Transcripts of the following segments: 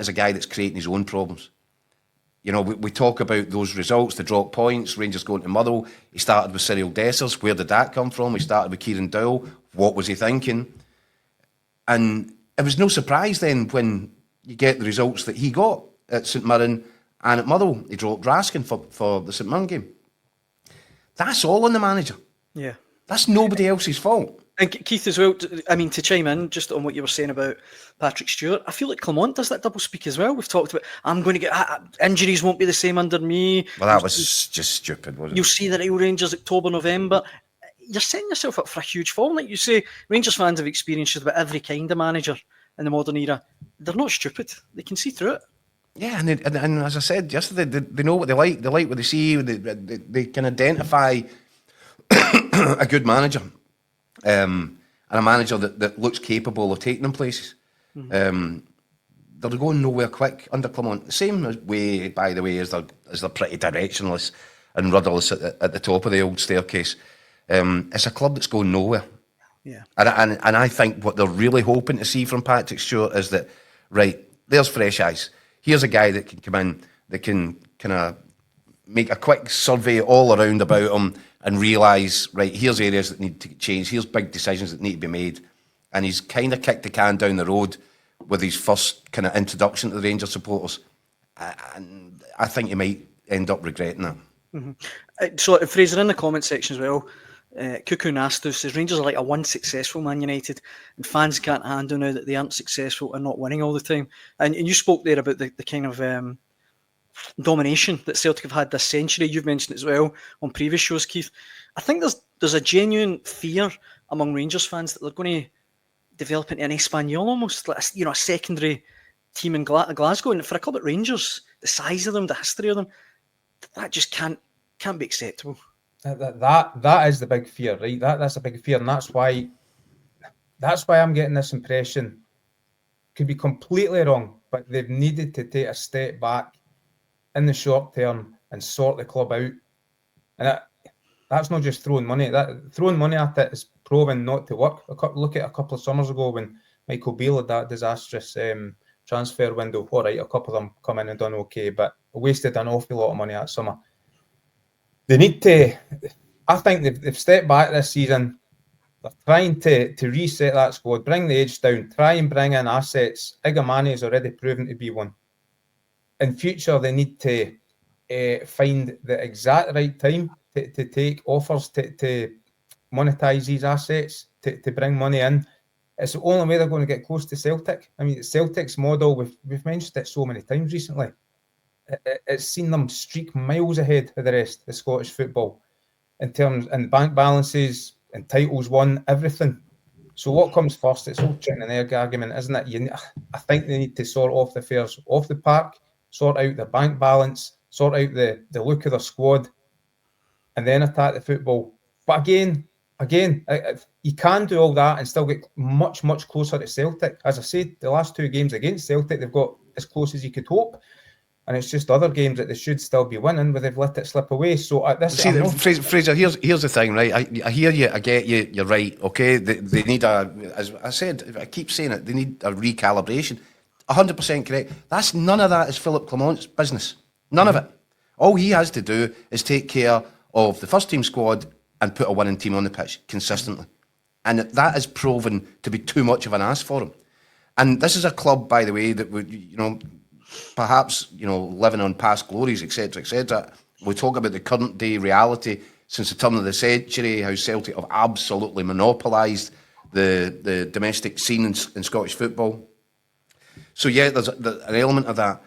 is a guy that's creating his own problems. You know, we talk about those results, the drop points, Rangers going to Motherwell. He started with Cyril Dessers. Where did that come from? He started with Kieran Dowell. What was he thinking? And it was no surprise then when you get the results that he got at St Mirren and at Motherwell. He dropped Raskin for the St Mirren game. That's all on the manager. Yeah. That's nobody else's fault. And Keith as well, I mean, to chime in just on what you were saying about Patrick Stewart, I feel like Clement does that double speak as well. We've talked about, I'm going to get, injuries won't be the same under me. Well, that was just stupid, wasn't it? You'll see the real Rangers October, November. You're setting yourself up for a huge fall. Like you say, Rangers fans have experienced just about every kind of manager in the modern era. They're not stupid. They can see through it. Yeah, and as I said yesterday, they know what they like. They like what they see. They can identify a good manager. And a manager that looks capable of taking them places. They're going nowhere quick under Clement. The same way, by the way, as they're pretty directionless and rudderless at the top of the old staircase. It's a club that's going nowhere. Yeah. And I think what they're really hoping to see from Patrick Stewart is that, right, there's fresh eyes. Here's a guy that can come in, that can kind of make a quick survey all around about him and realise, right, here's areas that need to change, here's big decisions that need to be made. And he's kind of kicked the can down the road with his first kind of introduction to the Rangers supporters. And I think he might end up regretting that. Mm-hmm. So, Fraser, in the comment section as well, Cuckoo Nastu says Rangers are like a one successful Man United, and fans can't handle now that they aren't successful and not winning all the time. And you spoke there about the kind of domination that Celtic have had this century. You've mentioned it as well on previous shows, Keith. I think there's a genuine fear among Rangers fans that they're going to develop into an Espanyol almost, like a secondary team in Glasgow. And for a club like Rangers, the size of them, the history of them, that just can't be acceptable. That is the big fear, right? That's a big fear, and that's why I'm getting this impression. Could be completely wrong, but they've needed to take a step back in the short term and sort the club out. And that's not just throwing money. Throwing money at it is proven not to work. Look at a couple of summers ago when Michael Beale had that disastrous transfer window. All right, a couple of them come in and done okay, but wasted an awful lot of money that summer. They need to, I think they've stepped back this season. They're trying to reset that squad, bring the age down, try and bring in assets. Igamani has already proven to be one. In future, they need to find the exact right time to take offers to monetize these assets, to bring money in. It's the only way they're going to get close to Celtic. I mean, Celtic's model, we've mentioned it so many times recently. It's seen them streak miles ahead of the rest of Scottish football in terms and bank balances and titles won, everything. So what comes first? It's all chicken and egg argument, isn't it? I think they need to sort off the affairs off the park, sort out the bank balance, sort out the look of their squad, and then attack the football. But again, you can do all that and still get much, much closer to Celtic. As I said, the last two games against Celtic, they've got as close as you could hope. And it's just other games that they should still be winning, but they've let it slip away. So Fraser, here's the thing, right? I hear you, I get you, you're right, okay? They need as I said, I keep saying it, they need a recalibration. 100% correct. None of that is Philippe Clement's business. None of it. All he has to do is take care of the first team squad and put a winning team on the pitch consistently. And that has proven to be too much of an ask for him. And this is a club, by the way, that would, perhaps, living on past glories, etc., etc. We talk about the current day reality since the turn of the century, how Celtic have absolutely monopolised the domestic scene in Scottish football. So yeah, there's an element of that.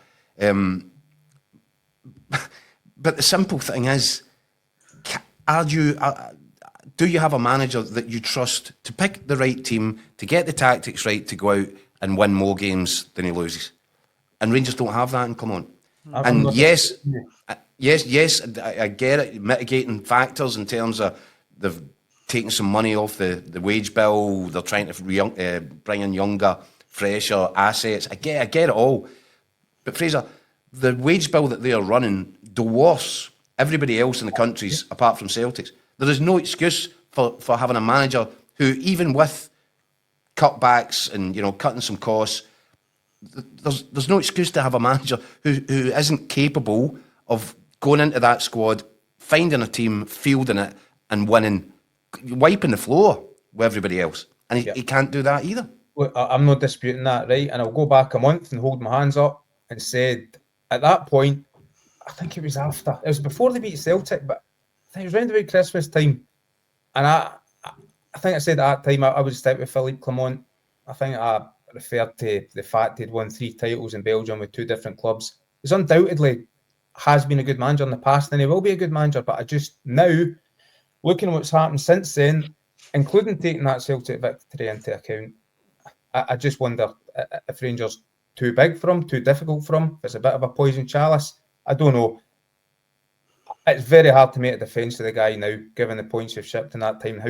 But the simple thing is, do you have a manager that you trust to pick the right team, to get the tactics right, to go out and win more games than he loses? And Rangers don't have that in Clement. And yes, I get it, mitigating factors in terms of they've taken some money off the wage bill, they're trying to bring in younger, fresher assets. I get it all. But Fraser, the wage bill that they are running dwarfs everybody else in the countries apart from Celtics. There is no excuse for having a manager who, even with cutbacks and cutting some costs, there's no excuse to have a manager who isn't capable of going into that squad, finding a team, fielding it, and winning, wiping the floor with everybody else. And he can't do that either. Well, I'm not disputing that, right? And I'll go back a month and hold my hands up and said, at that point, I think it was before they beat Celtic, but I think it was around about Christmas time. And I think I said at that time I would stick with Philippe Clement. I think I referred to the fact he'd won 3 titles in Belgium with 2 different clubs. He's undoubtedly has been a good manager in the past, and he will be a good manager. But I just now, looking at what's happened since then, including taking that Celtic victory into account, I just wonder if Rangers too big for him, too difficult for him. If it's a bit of a poison chalice, I don't know. It's very hard to make a defence of the guy now, given the points we've shipped in that time,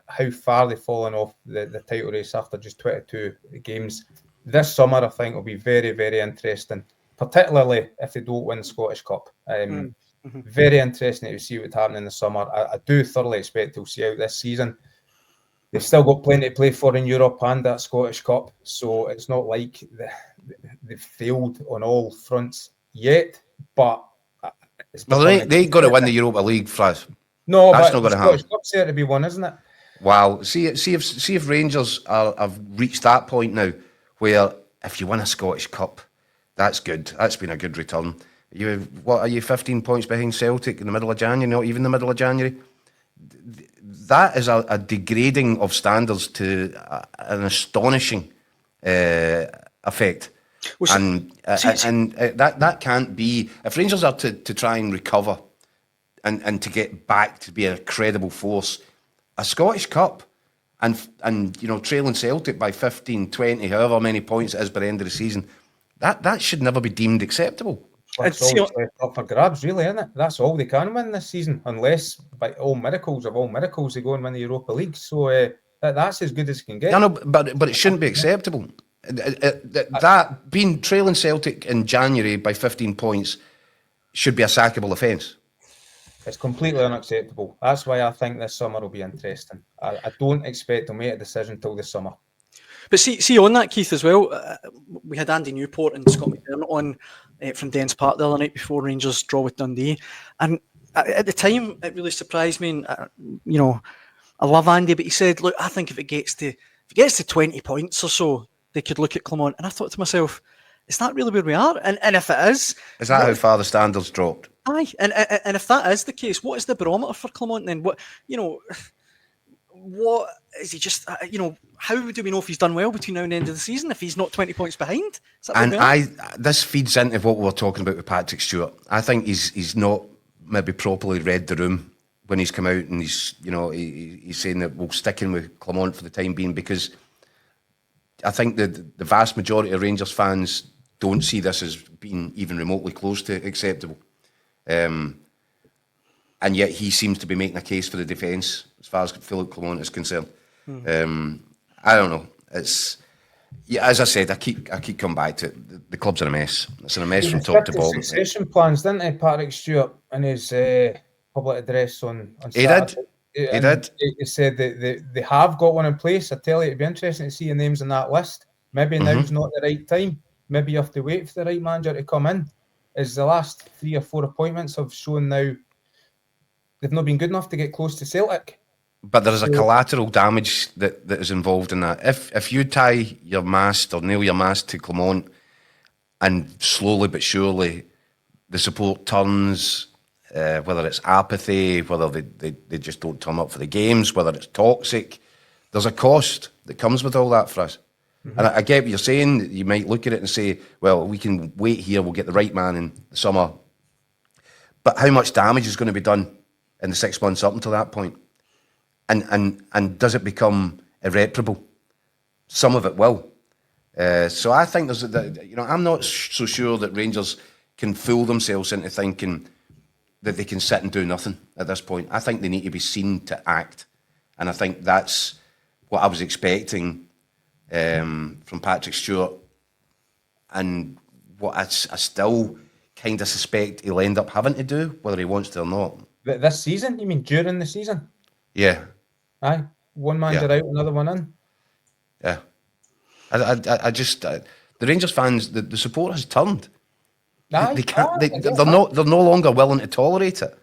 how far they've fallen off the title race after just 22 games. This summer, I think, will be very, very interesting, particularly if they don't win the Scottish Cup. Very interesting to see what's happening in the summer. I do thoroughly expect to see out this season. They've still got plenty to play for in Europe and that Scottish Cup, so it's not like they've failed on all fronts yet, but well, they ain't going to win the Europa League, Fraz. No, that's but not going to the happen. Scottish Cup's there to be won, isn't it? Wow. See if Rangers have reached that point now, where if you win a Scottish Cup, that's good. That's been a good return. What are you, 15 points behind Celtic in the middle of January? Not even the middle of January. That is a degrading of standards to an astonishing effect. Well, and that can't be. If Rangers are to try and recover and to get back to be a credible force, a Scottish Cup and trailing Celtic by 15, 20, however many points it is by the end of the season, that should never be deemed acceptable. It's always up for grabs, really, isn't it? That's all they can win this season, unless by all miracles of all miracles they go and win the Europa League. So that's as good as it can get. No, but it shouldn't be acceptable. That being trailing Celtic in January by 15 points should be a sackable offence. It's completely unacceptable. That's why I think this summer will be interesting. I don't expect to make a decision till this summer. But see on that, Keith, as well, we had Andy Newport and Scott McDermott on from Dens Park the other night before Rangers draw with Dundee. And at the time, it really surprised me. And, I love Andy, but he said, look, I think if it gets to 20 points or so, they could look at Clement. And I thought to myself, is that really where we are? And if it is... Is that how far the standards dropped? Aye. And if that is the case, what is the barometer for Clement then? What is he just? How do we know if he's done well between now and the end of the season if he's not 20 points behind? This feeds into what we were talking about with Patrick Stewart. I think he's not maybe properly read the room when he's come out and he's saying that we'll stick in with Clement for the time being, because I think the vast majority of Rangers fans don't see this as being even remotely close to acceptable. And yet he seems to be making a case for the defence as far as Philippe Clement is concerned. I don't know. It's as I said, I keep coming back to it. The club's in a mess. It's in a mess from top to bottom. Succession plans, didn't he, Patrick Stewart, in his public address on Saturday? He did. He said that they have got one in place. I tell you, it'd be interesting to see your names on that list. Maybe now's not the right time. Maybe you have to wait for the right manager to come in. As the last 3 or 4 appointments have shown now, they've not been good enough to get close to Celtic. But there is a collateral damage that is involved in that. If you tie your mast or nail your mast to Clement, and slowly but surely the support turns, whether it's apathy, whether they just don't turn up for the games, whether it's toxic, there's a cost that comes with all that for us. And I get what you're saying. You might look at it and say, well, we can wait here, we'll get the right man in the summer. But how much damage is going to be done in the 6 months up until that point? And does it become irreparable? Some of it will. So I think I'm not so sure that Rangers can fool themselves into thinking that they can sit and do nothing at this point. I think they need to be seen to act. And I think that's what I was expecting from Patrick Stewart, and what I still kind of suspect he'll end up having to do, whether he wants to or not. This season? You mean during the season? Yeah. Aye. One manager out, another one in. Yeah. I just the the Rangers fans, the support has turned. Aye, They can't. I get They're that. not. They're no longer willing to tolerate it.